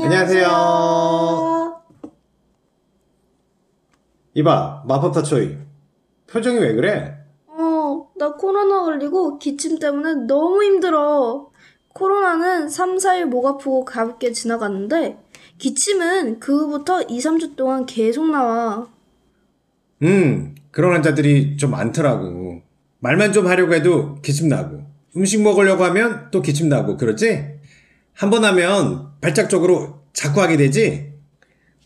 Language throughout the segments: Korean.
안녕하세요. 이봐, 마법사 초이. 표정이 왜 그래? 나 코로나 걸리고 기침 때문에 너무 힘들어. 코로나는 3, 4일 목 아프고 가볍게 지나갔는데 기침은 그 후부터 2, 3주 동안 계속 나와. 그런 환자들이 좀 많더라고. 말만 좀 하려고 해도 기침 나고, 음식 먹으려고 하면 또 기침 나고, 그러지? 한 번 하면 발작적으로 자꾸 하게 되지?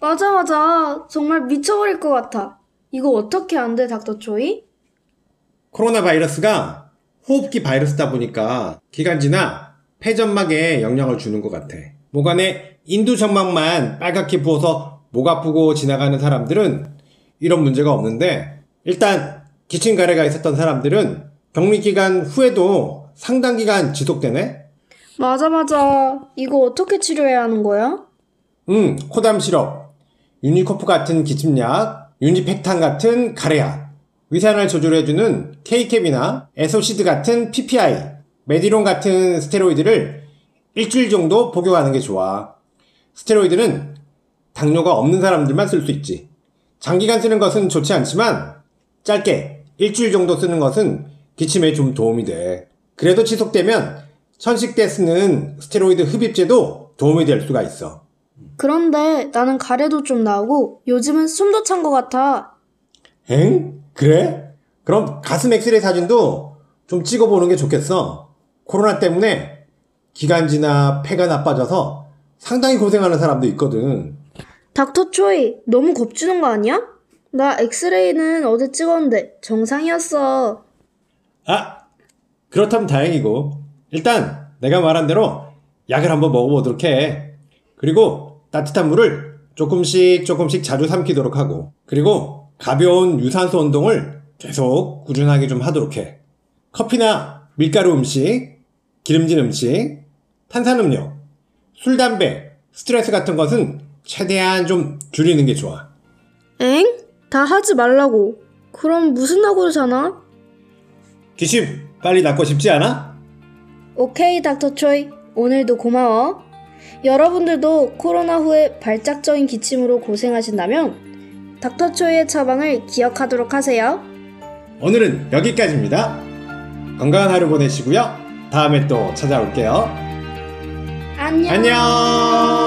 맞아. 정말 미쳐버릴 것 같아. 이거 어떻게 안 돼, 닥터 초이? 코로나 바이러스가 호흡기 바이러스다 보니까 기관지나 폐점막에 영향을 주는 것 같아. 목 안에 인두점막만 빨갛게 부어서 목 아프고 지나가는 사람들은 이런 문제가 없는데, 일단 기침 가래가 있었던 사람들은 격리 기간 후에도 상당 기간 지속되네? 맞아. 이거 어떻게 치료해야 하는 거야? 코담 시럽, 유니코프 같은 기침약, 유니팩탄 같은 가래약, 위산을 조절해주는 K캡이나 에소시드 같은 PPI, 메디론 같은 스테로이드를 일주일 정도 복용하는 게 좋아. 스테로이드는 당뇨가 없는 사람들만 쓸 수 있지. 장기간 쓰는 것은 좋지 않지만 짧게 일주일 정도 쓰는 것은 기침에 좀 도움이 돼. 그래도 지속되면 천식 때 쓰는 스테로이드 흡입제도 도움이 될 수가 있어. 그런데 나는 가래도 좀 나오고 요즘은 숨도 찬 것 같아. 엥? 그래? 그럼 가슴 엑스레이 사진도 좀 찍어보는 게 좋겠어. 코로나 때문에 기관지나 폐가 나빠져서 상당히 고생하는 사람도 있거든. 닥터 초이, 너무 겁주는 거 아니야? 나 엑스레이는 어제 찍었는데 정상이었어. 그렇다면 다행이고. 일단 내가 말한 대로 약을 한번 먹어보도록 해. 그리고 따뜻한 물을 조금씩 자주 삼키도록 하고, 그리고 가벼운 유산소 운동을 계속 꾸준하게 좀 하도록 해. 커피나 밀가루 음식, 기름진 음식, 탄산음료, 술, 담배, 스트레스 같은 것은 최대한 좀 줄이는 게 좋아. 엥? 다 하지 말라고. 그럼 무슨 낙으로 사나? 기침 빨리 낫고 싶지 않아? 오케이, 닥터 초이. 오늘도 고마워. 여러분들도 코로나 후에 발작적인 기침으로 고생하신다면 닥터 초이의 처방을 기억하도록 하세요. 오늘은 여기까지입니다. 건강한 하루 보내시고요. 다음에 또 찾아올게요. 안녕. 안녕.